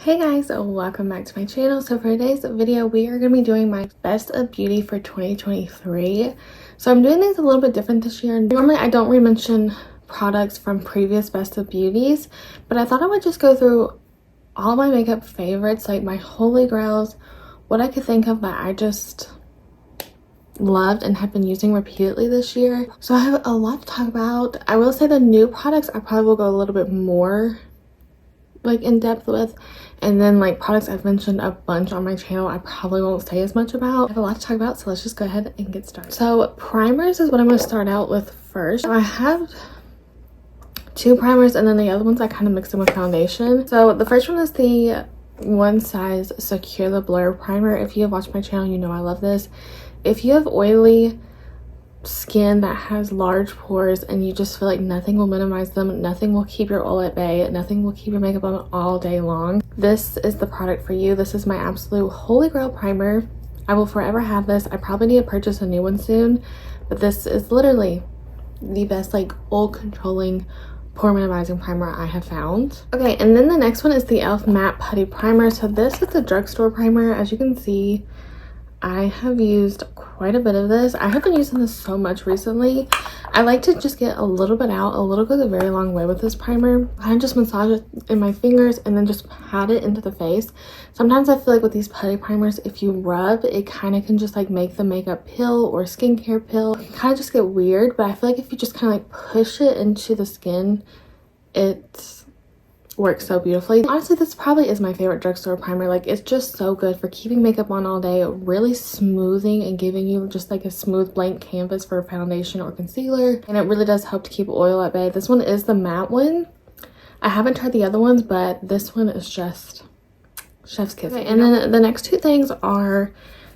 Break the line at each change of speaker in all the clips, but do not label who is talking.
Hey guys, welcome back to my channel. So for today's video, we are going to be doing my best of beauty for 2023. So I'm doing things a little bit different this year. Normally I don't re-mention products from previous best of beauties, but I thought I would just go through all my makeup favorites, like my holy grails, what I could think of that I just loved and have been using repeatedly this year. So I have a lot to talk about. I will say the new products I probably will go a little bit more like in depth with, and then like products I've mentioned a bunch on my channel I probably won't say as much about. I have a lot to talk about, so let's just go ahead and get started. So primers is what I'm going to start out with first. I have two primers and then the other ones I kind of mix them with foundation. So the first one is the One Size Secure the Blur primer. If you have watched my channel, you know I love this. If you have oily skin that has large pores and you just feel like nothing will minimize them, nothing will keep your oil at bay, nothing will keep your makeup on all day long, this is the product for you. This is my absolute holy grail primer. I will forever have this. I probably need to purchase a new one soon, but this is literally the best like oil controlling pore minimizing primer I have found. Okay, and then the next one is the e.l.f. matte putty primer. So this is the drugstore primer. As you can see, I have used quite a bit of this. I have been using this so much recently. I like to just get a little bit out. A little goes a very long way with this primer. I just massage it in my fingers and then just pat it into the face. Sometimes I feel like with these putty primers, if you rub, it kind of can just like make the makeup pill or skincare pill. It can kind of just get weird, but I feel like if you just kind of like push it into the skin, it works so beautifully. Honestly, this probably is my favorite drugstore primer. Like, it's just so good for keeping makeup on all day, really smoothing and giving you just like a smooth blank canvas for foundation or concealer, and it really does help to keep oil at bay. This one is the matte one. I haven't tried the other ones, but this one is just chef's kiss. Okay, and then the next two things are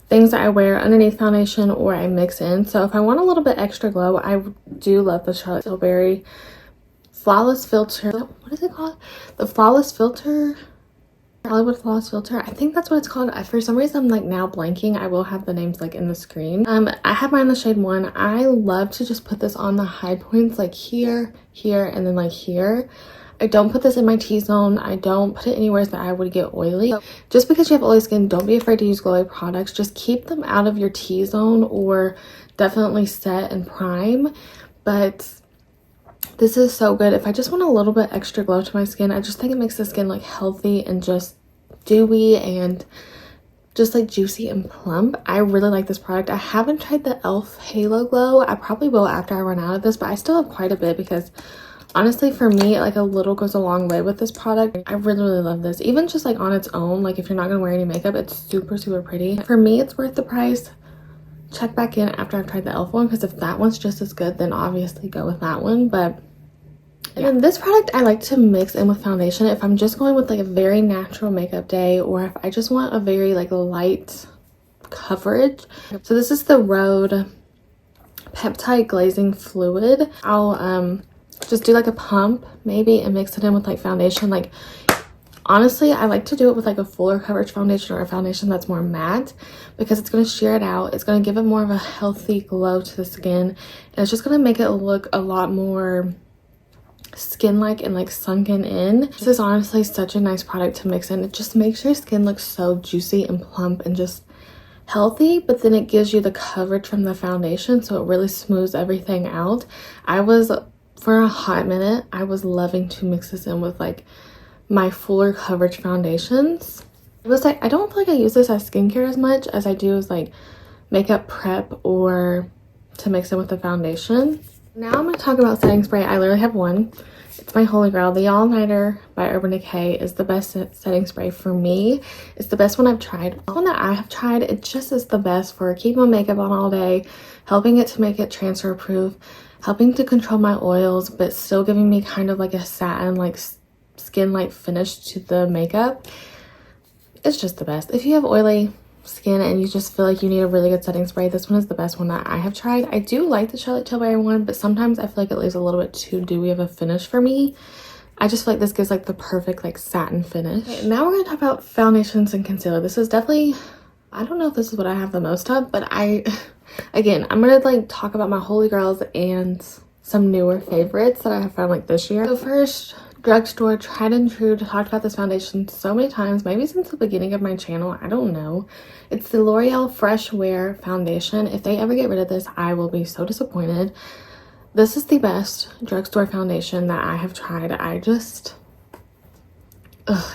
things that I wear underneath foundation or I mix in. So if I want a little bit extra glow, I do love the Charlotte Tilbury Flawless Filter. What is it called? The Flawless Filter, Hollywood Flawless Filter. I think that's what it's called. For some reason I'm like now blanking. I will have the names like in the screen. I have mine in the shade 1. I love to just put this on the high points, like here, and then like here. I don't put this in my T-zone. I don't put it anywhere that I would get oily. Just because you have oily skin, don't be afraid to use glowy products. Just keep them out of your T-zone, or definitely set and prime. But this is so good if I just want a little bit extra glow to my skin. I just think it makes the skin like healthy and just dewy and just like juicy and plump. I really like this product. I haven't tried the e.l.f. Halo Glow. I probably will after I run out of this, but I still have quite a bit because honestly for me, like a little goes a long way with this product. I really love this. Even just like on its own, like if you're not gonna wear any makeup, it's super pretty. For me, it's worth the price. Check back in after I've tried the e.l.f. one, because if that one's just as good, then obviously go with that one. But and then this product I like to mix in with foundation if I'm just going with like a very natural makeup day, or if I just want a very like light coverage. So this is the Rhode Peptide Glazing Fluid. I'll just do like a pump maybe and mix it in with like foundation. Like honestly, I like to do it with like a fuller coverage foundation or a foundation that's more matte, because it's going to sheer it out. It's going to give it more of a healthy glow to the skin, and it's just going to make it look a lot more skin-like and like sunken in. This is honestly such a nice product to mix in. It just makes your skin look so juicy and plump and just healthy, but then it gives you the coverage from the foundation, so it really smooths everything out. For a hot minute, I was loving to mix this in with like my fuller coverage foundations. It was like, I don't feel like I use this as skincare as much as I do as like makeup prep or to mix in with the foundation. Now I'm going to talk about setting spray. I literally have one. It's my holy grail. The All Nighter by Urban Decay is the best setting spray for me. It's the best one I've tried. The one that I have tried, it just is the best for keeping my makeup on all day, helping it to make it transfer proof, helping to control my oils, but still giving me kind of like a satin like skin like finish to the makeup. It's just the best. If you have oily skin and you just feel like you need a really good setting spray, this one is the best one that I have tried. I do like the Charlotte Tilbury one, but sometimes I feel like it leaves a little bit too dewy of a finish for me. I just feel like this gives like the perfect like satin finish. Okay, now we're going to talk about foundations and concealer. This is definitely, I don't know if this is what I have the most of, but again, I'm going to like talk about my holy grails and some newer favorites that I have found like this year. So first, drugstore, tried and true. Talked about this foundation so many times, maybe since the beginning of my channel. I don't know. It's the L'Oreal Fresh Wear foundation. If they ever get rid of this, I will be so disappointed. This is the best drugstore foundation that I have tried.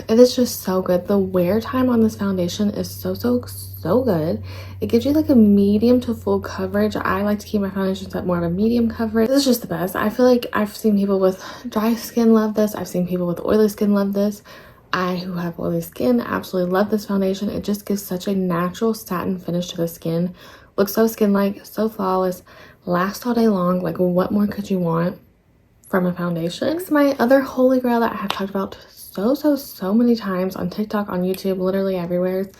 It is just so good. The wear time on this foundation is so good. It gives you like a medium to full coverage. I like to keep my foundations at more of a medium coverage. This is just the best. I feel like I've seen people with dry skin love this. I've seen people with oily skin love this. I, who have oily skin, absolutely love this foundation. It just gives such a natural satin finish to the skin. Looks so skin-like, so flawless, lasts all day long. Like, what more could you want from a foundation? Next, my other holy grail that I have talked about so many times on TikTok, on YouTube, literally everywhere,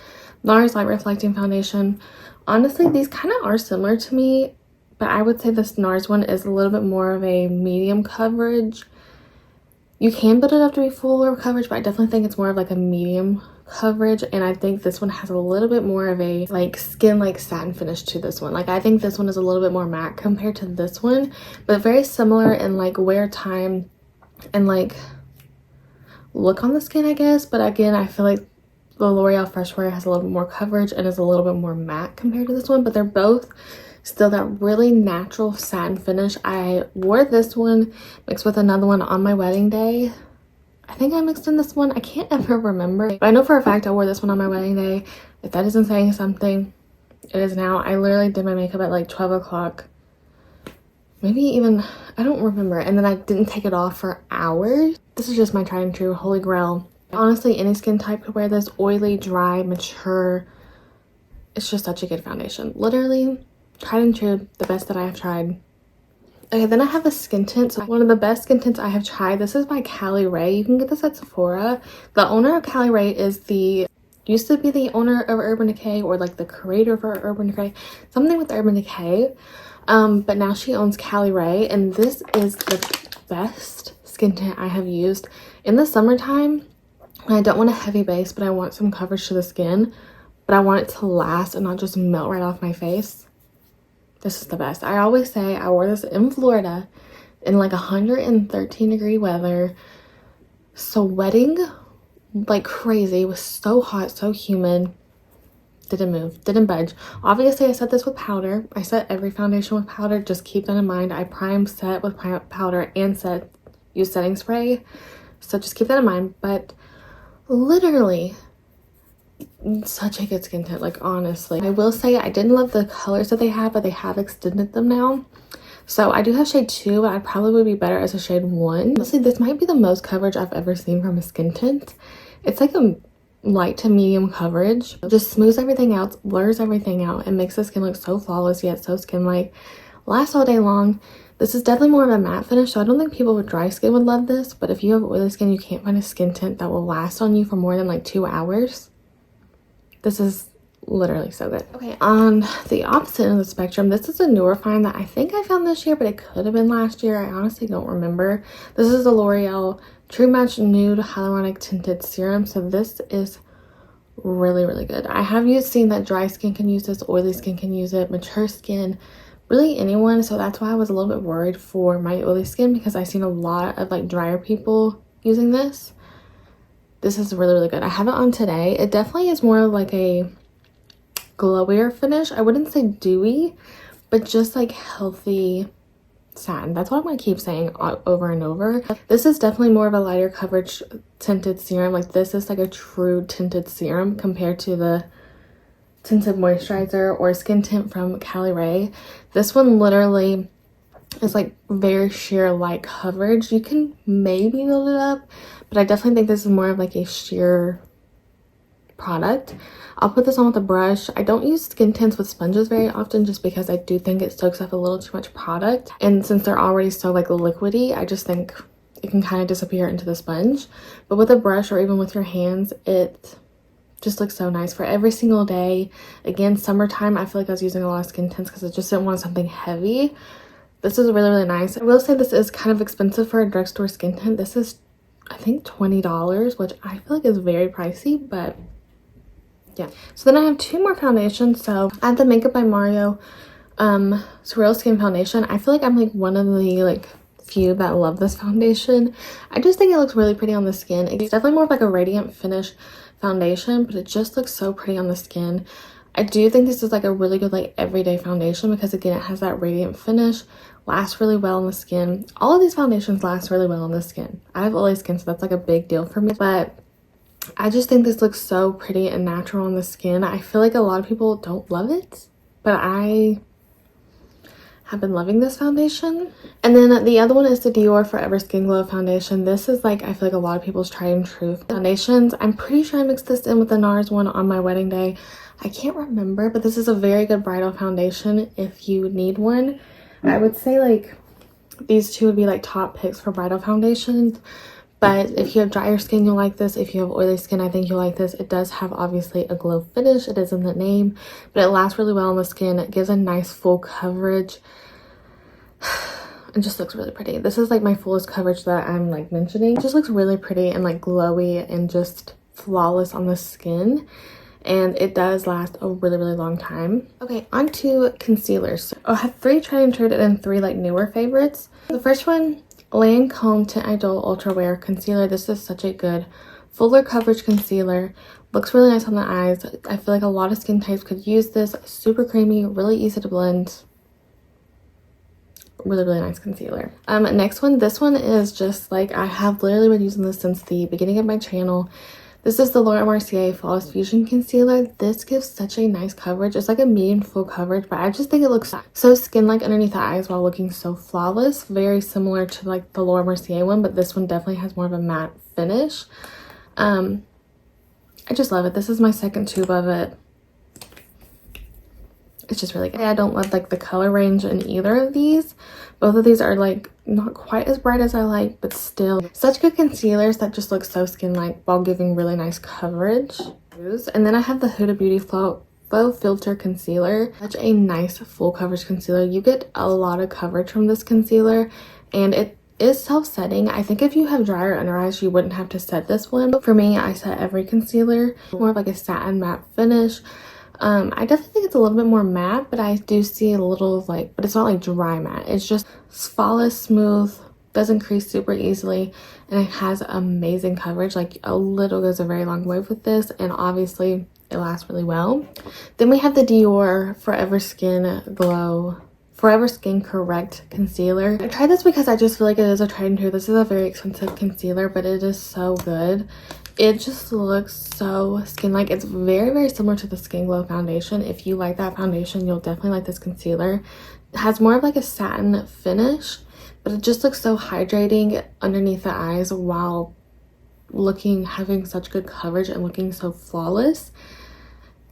NARS Light Reflecting Foundation. Honestly, these kind of are similar to me, but I would say this NARS one is a little bit more of a medium coverage. You can build it up to be fuller coverage, but I definitely think it's more of like a medium coverage, and I think this one has a little bit more of a like skin like satin finish to this one. Like, I think this one is a little bit more matte compared to this one, but very similar in like wear time and like look on the skin, I guess. But again, I feel like the L'Oreal Fresh Wear has a little bit more coverage and is a little bit more matte compared to this one, but they're both still that really natural satin finish. I wore this one mixed with another one on my wedding day. I think I mixed in this one. I can't ever remember, but I know for a fact I wore this one on my wedding day. If that isn't saying something, it is now. I literally did my makeup at like 12 o'clock. Maybe even, I don't remember. And then I didn't take it off for hours. This is just my tried and true holy grail. Honestly, any skin type could wear this. Oily, dry, mature. It's just such a good foundation. Literally, tried and true, the best that I have tried. Okay, then I have a skin tint. So one of the best skin tints I have tried. This is by Callie Ray. You can get this at Sephora. The owner of Callie Ray used to be the owner of Urban Decay, or like the creator for Urban Decay. Something with Urban Decay. But now she owns Callie Ray, and this is the best skin tint I have used in the summertime. I don't want a heavy base, but I want some coverage to the skin, but I want it to last and not just melt right off my face. This is the best. I always say I wore this in Florida in like 113-degree weather, sweating like crazy. It was so hot, so humid. Didn't move, didn't budge. Obviously, I set this with powder. I set every foundation with powder. Just keep that in mind. I prime, set with powder, and use setting spray. So just keep that in mind. But literally, such a good skin tint. Like, honestly, I will say I didn't love the colors that they have, but they have extended them now. So I do have shade 2, but I probably would be better as a shade 1. Honestly, this might be the most coverage I've ever seen from a skin tint. It's like a light to medium coverage. Just smooths everything out, blurs everything out, and makes the skin look so flawless yet so skin-like. Lasts all day long. This is definitely more of a matte finish, so I don't think people with dry skin would love this, but if you have oily skin, you can't find a skin tint that will last on you for more than like 2 hours. This is literally so good. Okay, on the opposite end of the spectrum, this is a newer find that I think I found this year, but it could have been last year. I honestly don't remember. This is the L'Oreal True Match Nude Hyaluronic Tinted Serum. So this is really good. I have seen that dry skin can use this, oily skin can use it, mature skin, really anyone. So that's why I was a little bit worried for my oily skin, because I've seen a lot of like drier people using this. This is really good. I have it on today. It definitely is more like a glowier finish. I wouldn't say dewy, but just like healthy satin. That's what I'm gonna keep saying over and over. This is definitely more of a lighter coverage tinted serum. Like, this is like a true tinted serum compared to the tinted moisturizer or skin tint from Callie Ray. This one literally is like very sheer light coverage. You can maybe build it up, but I definitely think this is more of like a sheer product. I'll put this on with a brush. I don't use skin tints with sponges very often, just because I do think it soaks up a little too much product, and since they're already so like liquidy, I just think it can kind of disappear into the sponge. But with a brush or even with your hands, it just looks so nice for every single day. Again, summertime, I feel like I was using a lot of skin tints because I just didn't want something heavy. This is really nice. I will say this is kind of expensive for a drugstore skin tint. This is, I think, $20, which I feel like is very pricey, but yeah. So then I have 2 more foundations. So I have the Makeup by Mario Surreal Skin Foundation. I feel like I'm like one of the like few that love this foundation. I just think it looks really pretty on the skin. It's definitely more of like a radiant finish foundation, but it just looks so pretty on the skin. I do think this is like a really good like everyday foundation because again, it has that radiant finish, lasts really well on the skin. All of these foundations last really well on the skin. I have oily skin, so that's like a big deal for me, but I just think this looks so pretty and natural on the skin. I feel like a lot of people don't love it, but I have been loving this foundation. And then the other one is the Dior Forever Skin Glow foundation. This is like, I feel like a lot of people's tried and true foundations. I'm pretty sure I mixed this in with the NARS one on my wedding day. I can't remember, but this is a very good bridal foundation if you need one. I would say like these two would be like top picks for bridal foundations. But if you have drier skin, you'll like this. If you have oily skin, I think you'll like this. It does have obviously a glow finish. It is in the name, but it lasts really well on the skin. It gives a nice full coverage. It just looks really pretty. This is like my fullest coverage that I'm like mentioning. It just looks really pretty and like glowy and just flawless on the skin. And it does last a really, really long time. Okay, on to concealers. I have 3 tried and true and 3 like newer favorites. The first one, Lancome Tint Idol Ultra Wear Concealer. This is such a good fuller coverage concealer. Looks really nice on the eyes. I feel like a lot of skin types could use this. Super creamy, really easy to blend. Really, really nice concealer. Next one, this one is just like, I have literally been using this since the beginning of my channel. This is the Laura Mercier Flawless Fusion Concealer. This gives such a nice coverage. It's like a medium full coverage, but I just think it looks so skin-like underneath the eyes while looking so flawless. Very similar to like the Laura Mercier one, but this one definitely has more of a matte finish. I just love it. This is my second tube of it. It's just really good. I don't love like the color range in either of these. Both of these are like not quite as bright as I like, but still such good concealers that just look so skin-like while giving really nice coverage. And then I have the Huda Beauty Faux Filter Concealer. Such a nice full coverage concealer. You get a lot of coverage from this concealer, and it is self-setting. I think if you have drier under eyes, you wouldn't have to set this one. For me, I set every concealer. More of like a satin matte finish. I definitely think it's a little bit more matte, but I do see a little of like, but it's not like dry matte. It's just flawless, smooth, doesn't crease super easily, and it has amazing coverage. Like a little goes a very long way with this, and obviously it lasts really well. Then we have the Dior Forever Skin Correct Concealer. I tried this because I just feel like it is a tried and true. This is a very expensive concealer, but it is so good. It just looks so skin-like. It's very, very similar to the Skin Glow foundation. If you like that foundation, you'll definitely like this concealer. It has more of like a satin finish, but it just looks so hydrating underneath the eyes while having such good coverage and looking so flawless.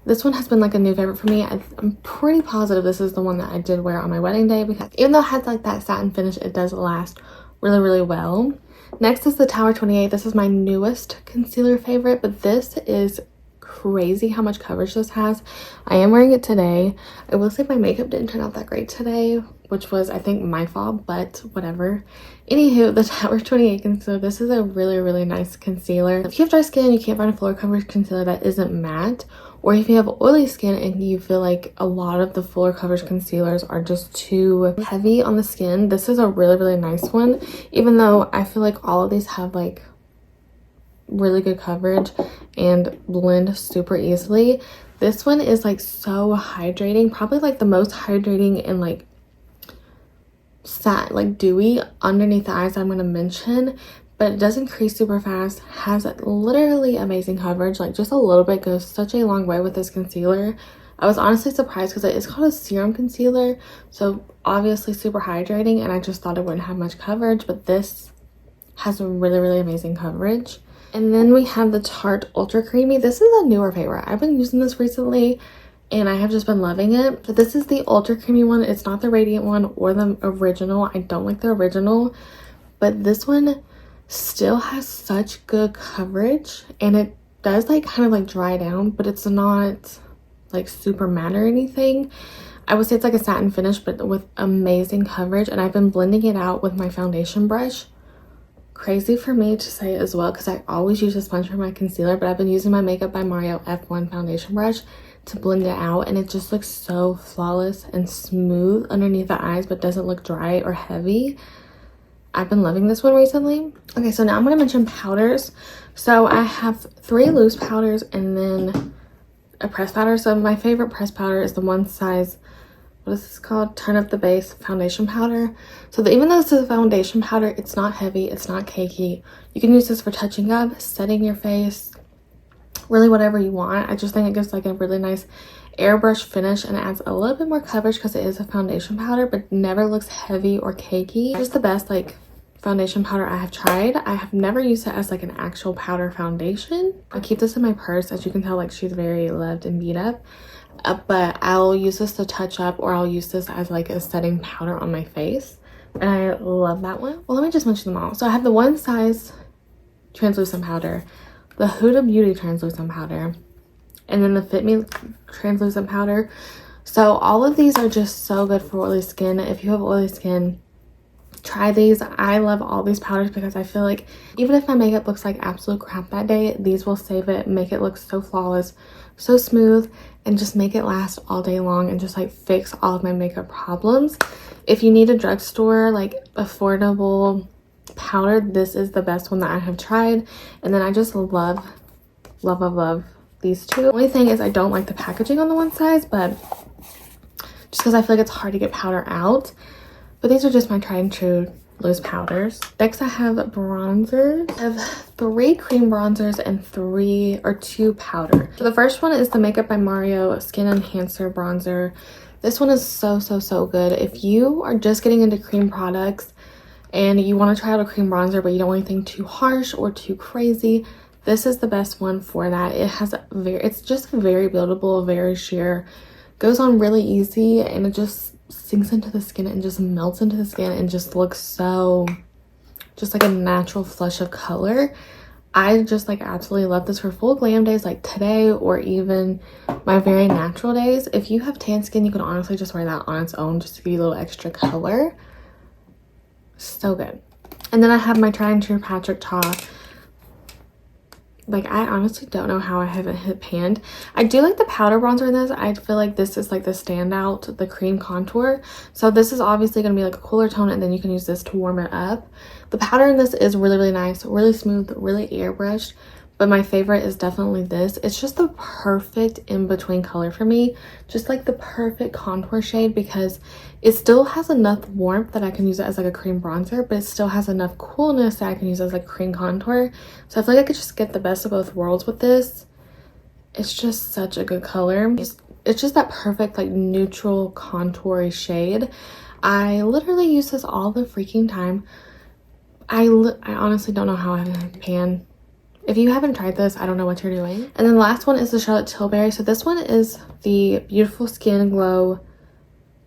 This one has been like a new favorite for me. I'm pretty positive this is the one that I did wear on my wedding day because even though it has like that satin finish, it does last really, really well. Next is the Tower 28. This is my newest concealer favorite, but this is crazy how much coverage this has. I am wearing it today. I will say my makeup didn't turn out that great today, which was I think my fault, but whatever. Anywho, the Tower 28 concealer. This is a really, really nice concealer. If you have dry skin and you can't find a fuller coverage concealer that isn't matte, or if you have oily skin and you feel like a lot of the fuller coverage concealers are just too heavy on the skin, this is a really, really nice one. Even though I feel like all of these have like really good coverage and blend super easily, this one is like so hydrating. Probably like the most hydrating and like like dewy underneath the eyes I'm going to mention. But it doesn't crease super fast, has literally amazing coverage. Like just a little bit goes such a long way with this concealer. I was honestly surprised because it is called a serum concealer, so obviously super hydrating, and I just thought it wouldn't have much coverage, but this has really, really amazing coverage. And then we have the Tarte Ultra Creamy. This is a newer favorite. I've been using this recently and I have just been loving it. But this is the Ultra Creamy one. It's not the Radiant one or the original. I don't like the original, but this one still has such good coverage, and it does like kind of like dry down, but it's not like super matte or anything. I would say it's like a satin finish but with amazing coverage, and I've been blending it out with my foundation brush. Crazy for me to say as well because I always use a sponge for my concealer, but I've been using my Makeup by Mario F1 foundation brush to blend it out, and it just looks so flawless and smooth underneath the eyes but doesn't look dry or heavy. I've been loving this one recently. Okay, so now I'm going to mention powders. So I have 3 loose powders and then a pressed powder. So my favorite pressed powder is the one size, what is this called? Turn Up the Base foundation powder. So even though this is a foundation powder, it's not heavy, it's not cakey. You can use this for touching up, setting your face, really whatever you want. I just think it gives like a really nice airbrush finish and it adds a little bit more coverage because it is a foundation powder, but never looks heavy or cakey. It's just the best like foundation powder I have tried. I have never used it as like an actual powder foundation. I keep this in my purse. As you can tell, like she's very loved and beat up. But I'll use this to touch up, or I'll use this as like a setting powder on my face. And I love that one. Well, let me just mention them all. So I have the one size translucent powder, the Huda Beauty translucent powder, and then the Fit Me translucent powder. So all of these are just so good for oily skin. If you have oily skin, try these. I love all these powders because I feel like even if my makeup looks like absolute crap that day, these will save it, make it look so flawless, so smooth, and just make it last all day long and just like fix all of my makeup problems. If you need a drugstore like affordable powder, this is the best one that I have tried. And then I just love these two. The only thing is I don't like the packaging on the one size, but just because I feel like it's hard to get powder out. But these are just my tried and true loose powders. Next I have bronzers. I have 3 cream bronzers and 2 powder. So the first one is the Makeup by Mario Skin Enhancer Bronzer. This one is so good. If you are just getting into cream products and you want to try out a cream bronzer but you don't want anything too harsh or too crazy, this is the best one for that. It has it's just very buildable, very sheer, goes on really easy, and it just sinks into the skin and just melts into the skin and just looks so just like a natural flush of color. I just like absolutely love this for full glam days like today, or even my very natural days. If you have tan skin, you can honestly just wear that on its own just to give you a little extra color. So good. And then I have my tried and true Patrick Ta. Like, I honestly don't know how I haven't hit panned. I do like the powder bronzer in this. I feel like this is like the standout, the cream contour. So this is obviously going to be like a cooler tone, and then you can use this to warm it up. The powder in this is really nice, really smooth, really airbrushed. But my favorite is definitely this. It's just the perfect in-between color for me. Just like the perfect contour shade, because it still has enough warmth that I can use it as like a cream bronzer, but it still has enough coolness that I can use it as like cream contour. So I feel like I could just get the best of both worlds with this. It's just such a good color. It's just that perfect like neutral contoury shade. I literally use this all the freaking time. I honestly don't know how I haven't pan. If you haven't tried this, I don't know what you're doing. And then the last one is the Charlotte Tilbury. So this one is the Beautiful Skin Glow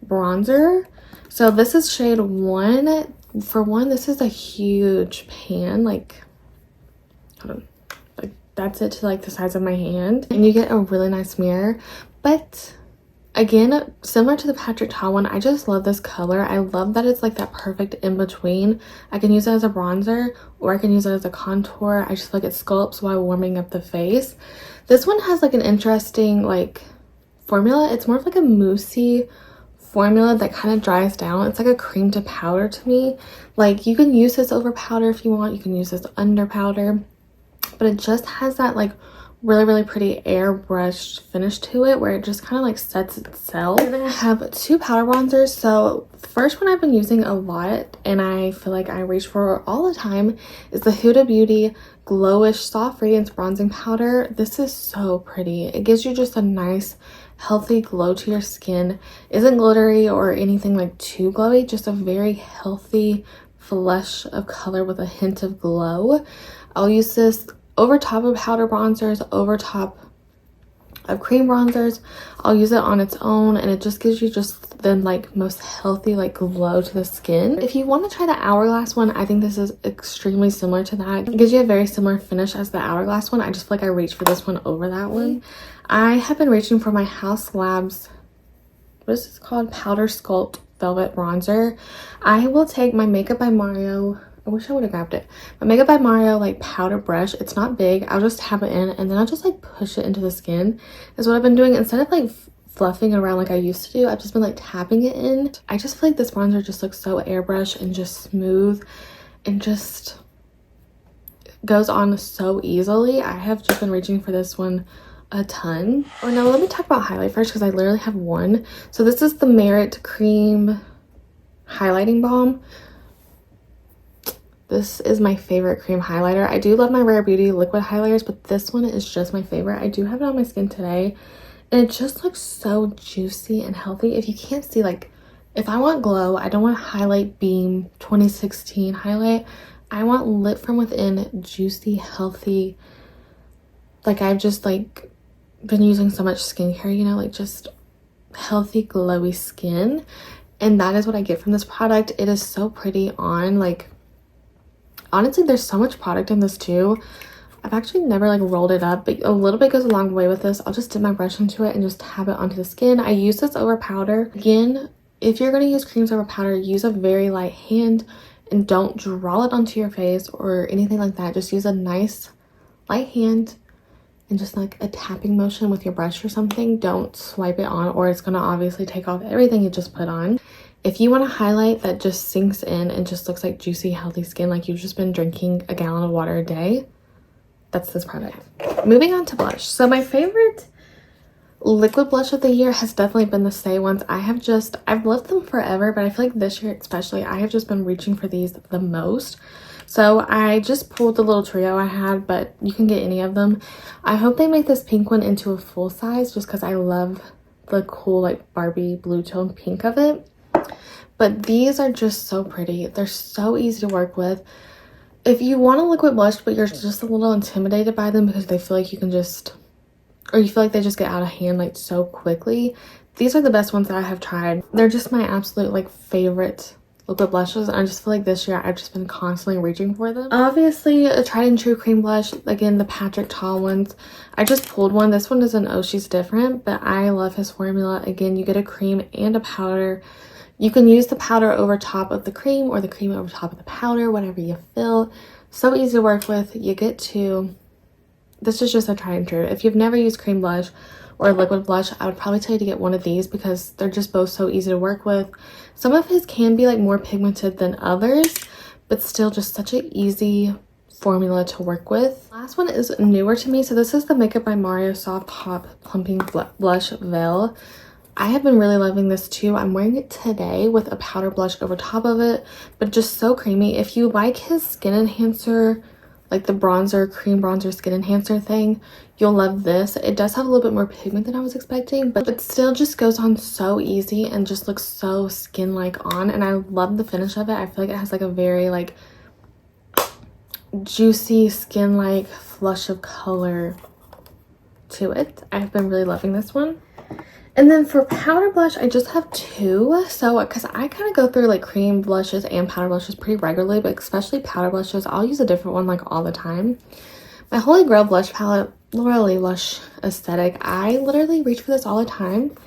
bronzer. So this is shade 1. For one, this is a huge pan. Like, hold on. Like, that's it to like the size of my hand. And you get a really nice mirror. But again, similar to the Patrick Ta one, I just love this color. I love that it's like that perfect in between. I can use it as a bronzer, or I can use it as a contour. I just feel like it sculpts while warming up the face. This one has like an interesting like formula. It's more of like a moussey formula that kind of dries down. It's like a cream to powder to me. Like, you can use this over powder if you want. You can use this under powder. But it just has that like really pretty airbrushed finish to it, where it just kind of like sets itself. And then I have 2 powder bronzers. So the first one I've been using a lot, and I feel like I reach for all the time, is the Huda Beauty Glowish Soft Radiance Bronzing Powder. This is so pretty. It gives you just a nice healthy glow to your skin. Isn't glittery or anything like too glowy, just a very healthy flush of color with a hint of glow. I'll use this over top of powder bronzers, over top of cream bronzers. I'll use it on its own, and it just gives you just the like most healthy like glow to the skin. If you want to try the Hourglass one, I think this is extremely similar to that. It gives you a very similar finish as the Hourglass one. I just feel like I reached for this one over that one. I have been reaching for my Haus Labs, what is this called? Powder Sculpt Velvet Bronzer. I will take my Makeup by Mario, I wish I would have grabbed it, my Makeup by Mario like powder brush. It's not big. I'll just tap it in, and then I'll just like push it into the skin is what I've been doing. Instead of like fluffing it around like I used to do, I've just been like tapping it in. I just feel like this bronzer just looks so airbrush and just smooth. and just goes on so easily. I have just been reaching for this one a ton. Or no, let me talk about highlight first because I literally have one. So this is the Merit Cream Highlighting Balm. This is my favorite cream highlighter. I do love my Rare Beauty liquid highlighters, but this one is just my favorite. I do have it on my skin today, and it just looks so juicy and healthy. If you can't see, like, if I want glow, I don't want Highlight Beam 2016 highlight. I want lit from within, juicy, healthy. Like, I've just, like, been using so much skincare, you know, like, just healthy, glowy skin. And that is what I get from this product. It is so pretty on, like, honestly, there's so much product in this too. I've actually never like rolled it up, but a little bit goes a long way with this. I'll just dip my brush into it and just tap it onto the skin. I use this over powder. Again, if you're going to use creams over powder, use a very light hand and don't draw it onto your face or anything like that. Just use a nice light hand and just like a tapping motion with your brush or something. Don't swipe it on, or it's going to obviously take off everything you just put on. If you want a highlight that just sinks in and just looks like juicy, healthy skin, like you've just been drinking a gallon of water a day, that's this product. Moving on to blush. So my favorite liquid blush of the year has definitely been the Stay ones. I've loved them forever, but I feel like this year especially, I have just been reaching for these the most. So I just pulled the little trio I had, but you can get any of them. I hope they make this pink one into a full size just because I love the cool like Barbie blue tone pink of it. But these are just so pretty. They're so easy to work with. If you want a liquid blush but you're just a little intimidated by them because they feel like you can just, or you feel like they just get out of hand like so quickly, these are the best ones that I have tried. They're just my absolute like favorite liquid blushes. I just feel like this year I've just been constantly reaching for them. Obviously a tried and true cream blush, again the Patrick Ta ones. I just pulled one. This one is an Oh She's Different, but I love his formula. Again, you get a cream and a powder. You can use the powder over top of the cream or the cream over top of the powder, whatever you feel. So easy to work with. You get to, this is just a tried and true. If you've never used cream blush or liquid blush, I would probably tell you to get one of these because they're just both so easy to work with. Some of his can be like more pigmented than others, but still just such an easy formula to work with. Last one is newer to me. So this is the Makeup by Mario Soft Hop Plumping Blush Veil. I have been really loving this too. I'm wearing it today with a powder blush over top of it, but just so creamy. If you like his skin enhancer, like the bronzer, cream bronzer skin enhancer thing, you'll love this. It does have a little bit more pigment than I was expecting, but it still just goes on so easy and just looks so skin-like on. And I love the finish of it. I feel like it has like a very like juicy skin-like flush of color to it. I've been really loving this one. And then for powder blush, I just have two. So, because I kind of go through like cream blushes and powder blushes pretty regularly, but especially powder blushes, I'll use a different one like all the time. My Holy Grail blush palette, L'Oreal Lush Aesthetic, I literally reach for this all the time.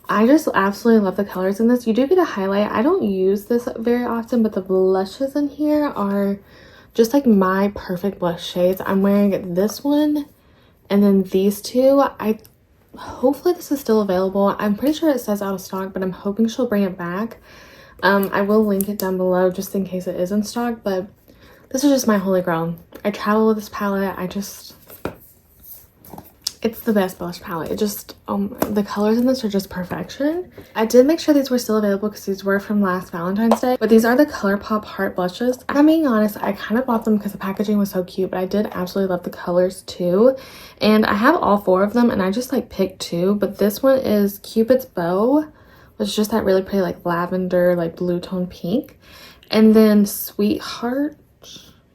I just absolutely love the colors in this. You do get a highlight. I don't use this very often, but the blushes in here are just like my perfect blush shades. I'm wearing this one and then these two. Hopefully this is still available. I'm pretty sure it says out of stock, but I'm hoping she'll bring it back. I will link it down below just in case it is in stock, but this is just my Holy Grail. I travel with this palette. It's the best blush palette. It just, the colors in this are just perfection. I did make sure these were still available because these were from last Valentine's Day, but these are the ColourPop Heart blushes. I'm being honest, I kind of bought them because the packaging was so cute, but I did absolutely love the colors too. And I have all four of them and I just like picked two, but this one is Cupid's Bow, which is just that really pretty like lavender, like blue tone pink. And then Sweetheart,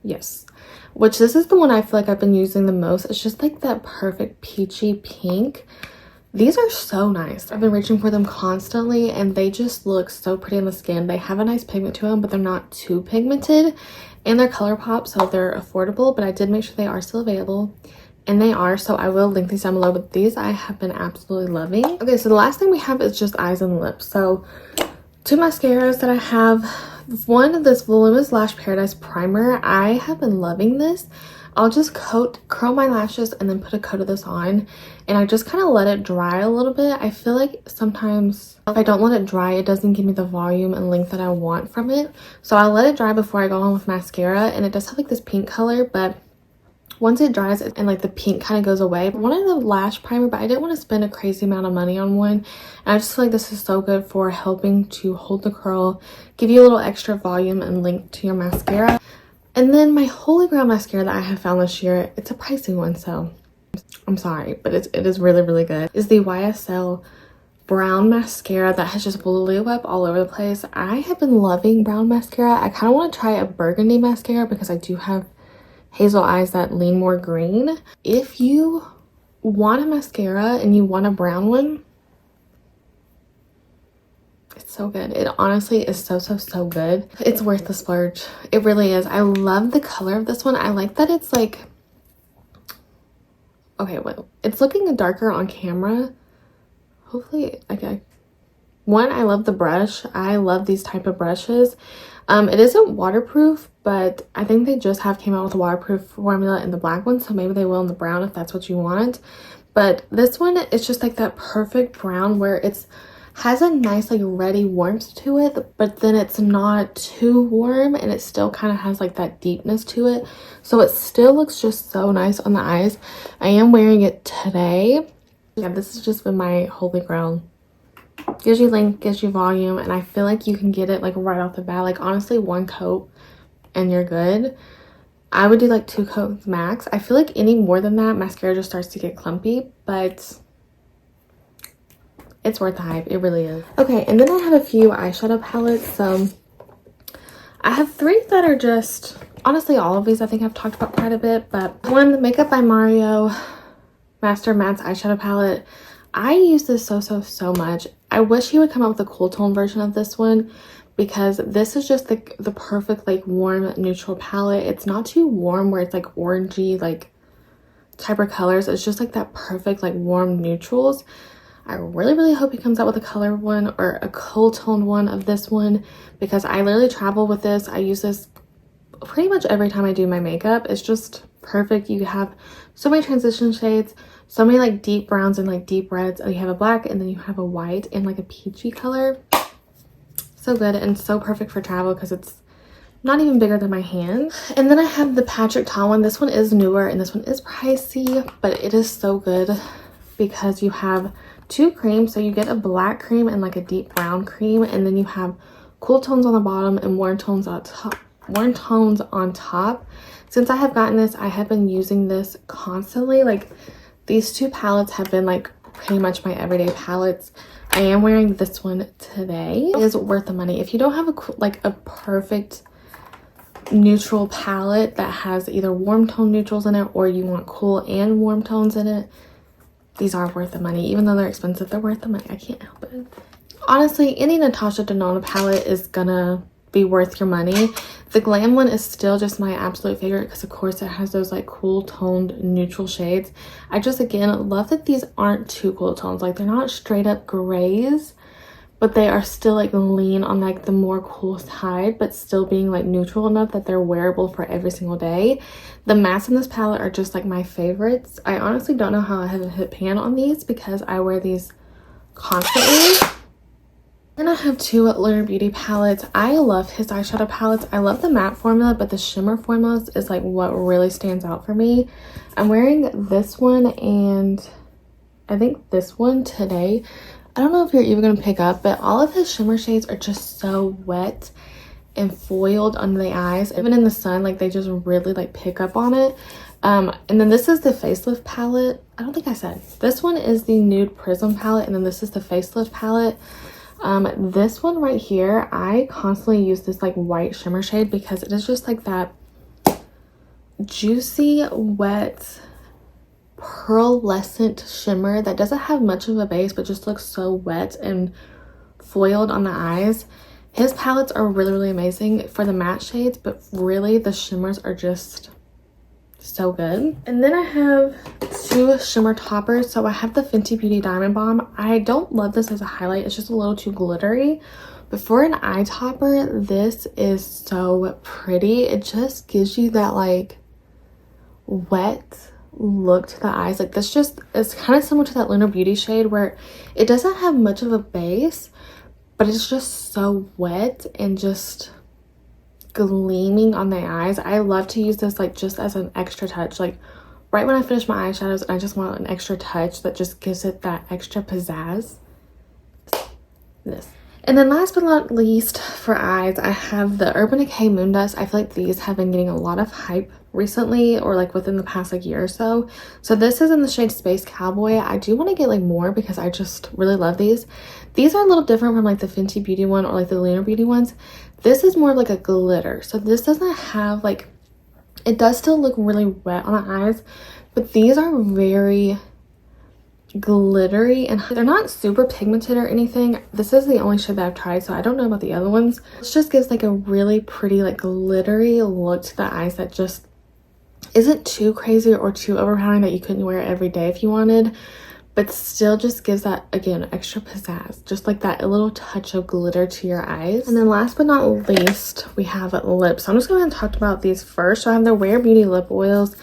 yes, which this is the one I feel like I've been using the most. It's just like that perfect peachy pink. These are so nice. I've been reaching for them constantly and they just look so pretty on the skin. They have a nice pigment to them, but they're not too pigmented, and they're ColourPop, so they're affordable, but I did make sure they are still available, and they are, so I will link these down below, but these I have been absolutely loving. Okay, so the last thing we have is just eyes and lips. So two mascaras that I have. One, this Voluminous Lash Paradise Primer. I have been loving this. I'll just curl my lashes and then put a coat of this on, and I just kind of let it dry a little bit. I feel like sometimes if I don't let it dry, it doesn't give me the volume and length that I want from it. So I'll let it dry before I go on with mascara, and it does have like this pink color, but once it dries and like the pink kind of goes away. I wanted a lash primer, but I didn't want to spend a crazy amount of money on one, and I just feel like this is so good for helping to hold the curl, give you a little extra volume and length to your mascara. And then my holy grail mascara that I have found this year, it's a pricey one, so I'm sorry, but it is really, really good, is the YSL brown mascara that has just blew up all over the place. I have been loving brown mascara. I kind of want to try a burgundy mascara because I do have hazel eyes that lean more green. If you want a mascara and you want a brown one, it's so good. It honestly is so good. It's worth the splurge. It really is. I love the color of this one. I like that it's like, okay, well, it's looking darker on camera. Hopefully, okay. One, I love the brush. I love these type of brushes. It isn't waterproof, but I think they just have came out with a waterproof formula in the black one, so maybe they will in the brown if that's what you want. But this one is just like that perfect brown where it's has a nice like reddy warmth to it, but then it's not too warm, and it still kind of has like that deepness to it, so it still looks just so nice on the eyes. I am wearing it today. Yeah, this has just been my holy grail. Gives you length, gives you volume, and I feel like you can get it like right off the bat. Like honestly, one coat and you're good. I would do like 2 coats max. I feel like any more than that, mascara just starts to get clumpy, but it's worth the hype. It really is. Okay, and then I have a few eyeshadow palettes. So I have 3 that are just, honestly, all of these I think I've talked about quite a bit, but one, the Makeup by Mario Master Mattes eyeshadow palette. I use this so much. I wish he would come out with a cool tone version of this one, because this is just the perfect like warm neutral palette. It's not too warm where it's like orangey like type of colors. It's just like that perfect like warm neutrals. I really hope he comes out with a color one or a cool tone one of this one, because I literally travel with this. I use this pretty much every time I do my makeup. It's just perfect. You have so many transition shades, so many like deep browns and like deep reds. You have a black, and then you have a white and like a peachy color. So good and so perfect for travel because it's not even bigger than my hand. And then I have the Patrick Ta one. This one is newer and this one is pricey, but it is so good because you have 2 creams. So you get a black cream and like a deep brown cream, and then you have cool tones on the bottom and warm tones on top. Since I have gotten this, I have been using this constantly. Like these 2 palettes have been like pretty much my everyday palettes. I am wearing this one today. It is worth the money. If you don't have a perfect neutral palette that has either warm tone neutrals in it, or you want cool and warm tones in it, these are worth the money. Even though they're expensive, they're worth the money. I can't help it. Honestly, any Natasha Denona palette is gonna be worth your money. The Glam one is still just my absolute favorite because of course it has those like cool toned neutral shades. I just again love that these aren't too cool tones. Like they're not straight up grays, but they are still like lean on like the more cool side, but still being like neutral enough that they're wearable for every single day. The mattes in this palette are just like my favorites. I honestly don't know how I haven't hit pan on these because I wear these constantly. Then I have 2 Lunar Beauty palettes. I love his eyeshadow palettes. I love the matte formula, but the shimmer formulas is like what really stands out for me. I'm wearing this one and I think this one today. I don't know if you're even going to pick up, but all of his shimmer shades are just so wet and foiled under the eyes. Even in the sun, like they just really like pick up on it. And then this is the Facelift palette. I don't think I said. This one is the Nude Prism palette, and then this is the Facelift palette. This one right here, I constantly use this like white shimmer shade because it is just like that juicy, wet, pearlescent shimmer that doesn't have much of a base but just looks so wet and foiled on the eyes. His palettes are really amazing for the matte shades, but really the shimmers are just so good. And then I have 2 shimmer toppers. So I have the Fenty Beauty Diamond Bomb. I don't love this as a highlight, it's just a little too glittery, but for an eye topper this is so pretty. It just gives you that like wet look to the eyes. Like this just is kind of similar to that Lunar Beauty shade where it doesn't have much of a base, but it's just so wet and just gleaming on the eyes. I love to use this like just as an extra touch, like right when I finish my eyeshadows and I just want an extra touch that just gives it that extra pizzazz. This. And then last but not least for eyes, I have the Urban Decay Moon Dust. I feel like these have been getting a lot of hype recently, or like within the past like year or so. So this is in the shade Space Cowboy. I do want to get like more because I just really love these. These are a little different from like the Fenty Beauty one or like the Lunar Beauty ones. This is more like a glitter. So this doesn't have like, it does still look really wet on the eyes, but these are very glittery and they're not super pigmented or anything. This is the only shade that I've tried, so I don't know about the other ones. It just gives like a really pretty like glittery look to the eyes that just isn't too crazy or too overpowering that you couldn't wear it every day if you wanted, but still just gives that, again, extra pizzazz, just like that little touch of glitter to your eyes. And then last but not least, we have lips. So I'm just going to talk about these first. So I have the Rare Beauty lip oils.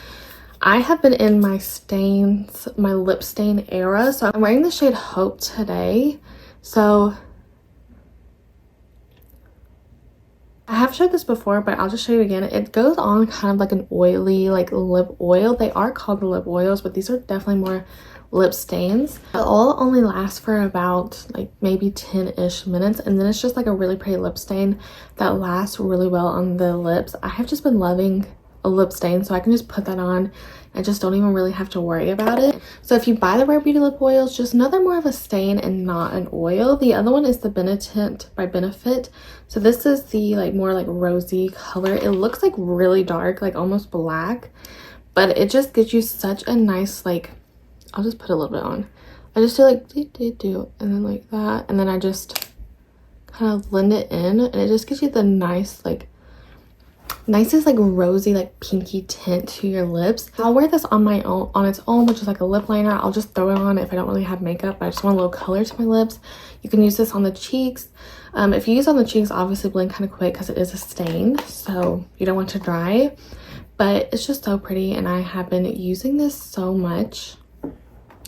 I have been in my stains, my lip stain era. So I'm wearing the shade Hope today. So I have showed this before, but I'll just show you again. It goes on kind of like an oily like lip oil. They are called lip oils, but these are definitely more lip stains. It'll only last for about like maybe 10-ish minutes, and then it's just like a really pretty lip stain that lasts really well on the lips. I have just been loving a lip stain, so I can just put that on. I just don't even really have to worry about it. So if you buy the Rare Beauty lip oils, just know they're more of a stain and not an oil. The other one is the Benetint by Benefit. So this is the like more like rosy color. It looks like really dark, like almost black, but it just gives you such a nice like, I'll just put a little bit on. I just do like and then like that, and then I just kind of blend it in, and it just gives you the nice like nicest like rosy like pinky tint to your lips. I'll wear this on my own, on its own, which is like a lip liner. I'll just throw it on if I don't really have makeup, but I just want a little color to my lips. You can use this on the cheeks. If you use on the cheeks, obviously blend kind of quick because it is a stain, so you don't want to dry, but it's just so pretty, and I have been using this so much.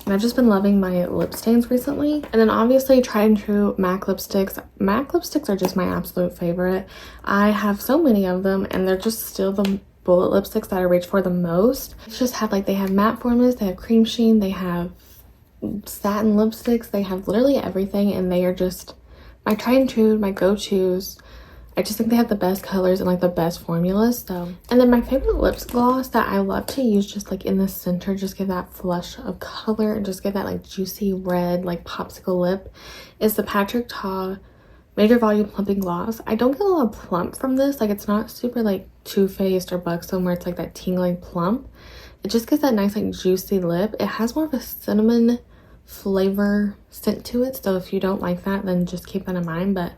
And I've just been loving my lip stains recently. And then obviously tried and true MAC lipsticks. MAC lipsticks are just my absolute favorite. I have so many of them, and they're just still the bullet lipsticks that I reach for the most. It's just have like, they have matte formulas, they have cream sheen, they have satin lipsticks, they have literally everything, and they are just my tried and true, my go-tos. I just think they have the best colors and like the best formulas. So, and then my favorite lip gloss that I love to use just like in the center, just give that flush of color and just give that like juicy red like popsicle lip, is the Patrick Ta Major Volume Plumping Gloss. I don't get a lot of plump from this. Like it's not super like Too Faced or Buxom where it's like that tingling plump. It just gives that nice like juicy lip. It has more of a cinnamon flavor scent to it. So if you don't like that, then just keep that in mind. But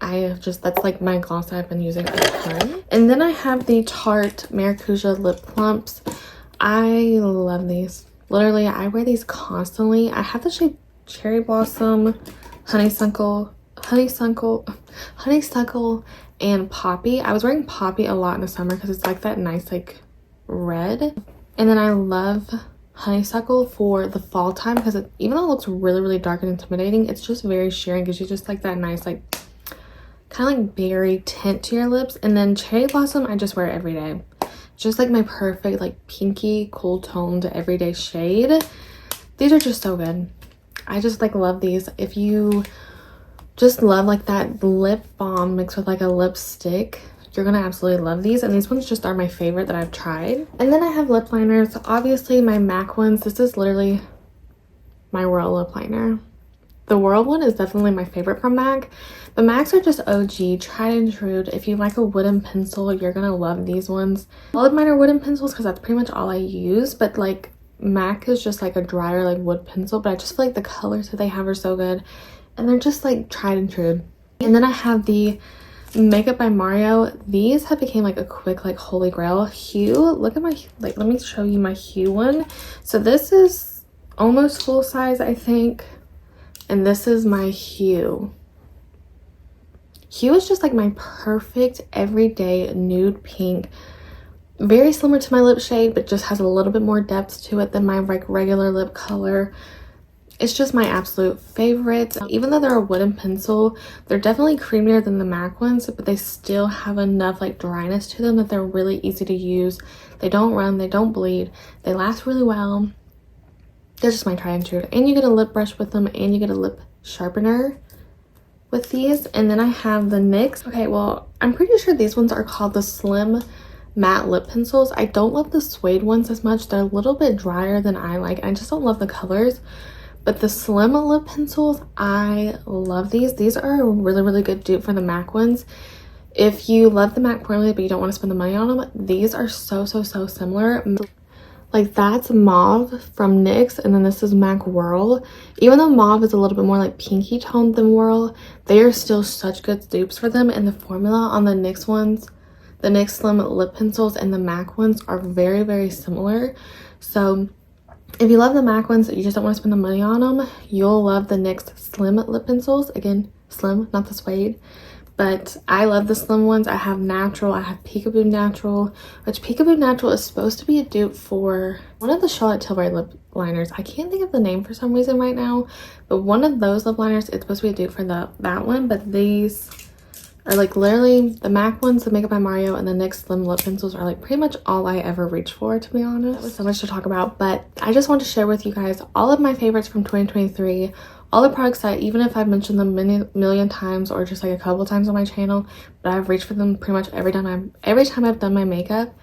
I have just, that's like my gloss that I've been using a ton. And then I have the Tarte Maracuja Lip Plumps. I love these. Literally, I wear these constantly. I have the shade Cherry Blossom, Honeysuckle, and Poppy. I was wearing Poppy a lot in the summer because it's like that nice like red. And then I love Honeysuckle for the fall time because even though it looks really, really dark and intimidating, it's just very sheer and gives you just like that nice like kind of like berry tint to your lips. And then Cherry Blossom, I just wear it every day. Just like my perfect like pinky cool toned everyday shade. These are just so good. I just like love these. If you just love like that lip balm mixed with like a lipstick, you're gonna absolutely love these. And these ones just are my favorite that I've tried. And then I have lip liners. Obviously my MAC ones. This is literally my Royal lip liner. The World one is definitely my favorite from MAC. The MACs are just OG, tried and true. If you like a wooden pencil, you're gonna love these ones. All of mine are wooden pencils because that's pretty much all I use, but like MAC is just like a drier like wood pencil, but I just feel like the colors that they have are so good, and they're just like tried and true. And then I have the Makeup by Mario. These have become like a quick like holy grail. Hue, look at my, like, let me show you my Hue one. So this is almost full size, I think. And this is my Hue. Hue is just like my perfect everyday nude pink very similar to my lip shade, but just has a little bit more depth to it than my like regular lip color. It's just my absolute favorite. Even though they're a wooden pencil, they're definitely creamier than the MAC ones, but they still have enough like dryness to them that they're really easy to use. They don't run, they don't bleed, they last really well. They're just my tried and true. And you get a lip brush with them, and you get a lip sharpener with these. And then I have the NYX. Okay, well, I'm pretty sure these ones are called the Slim Matte Lip Pencils. I don't love the suede ones as much. They're a little bit drier than I like. I just don't love the colors. But the Slim Lip Pencils, I love these. These are a really, really good dupe for the MAC ones. If you love the MAC formula but you don't want to spend the money on them, these are so similar. Like that's Mauve from NYX, and then this is MAC Whirl. Even though Mauve is a little bit more like pinky toned than Whirl, they are still such good dupes for them. And the formula on the NYX ones, the NYX Slim Lip Pencils and the MAC ones are very similar. So if you love the MAC ones, you just don't want to spend the money on them, you'll love the NYX Slim Lip Pencils. Again, slim, not the suede. But I love the slim ones. I have Natural, I have Peekaboo Natural, which Peekaboo Natural is supposed to be a dupe for one of the Charlotte Tilbury lip liners. I can't think of the name for some reason right now, but one of those lip liners is supposed to be a dupe for that one. But these are like literally the MAC ones, the Makeup by Mario, and the NYX Slim Lip Pencils are like pretty much all I ever reach for, to be honest. That was so much to talk about, but I just want to share with you guys all of my favorites from 2023. All the products that, even if I've mentioned them million times or just like a couple times on my channel, but I've reached for them pretty much every time I've done my makeup.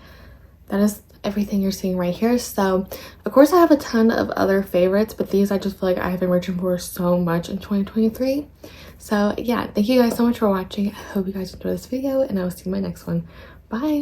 That is everything you're seeing right here. So of course I have a ton of other favorites, but these I just feel like I have been reaching for so much in 2023. So yeah, thank you guys so much for watching. I hope you guys enjoyed this video, and I will see you in my next one. Bye.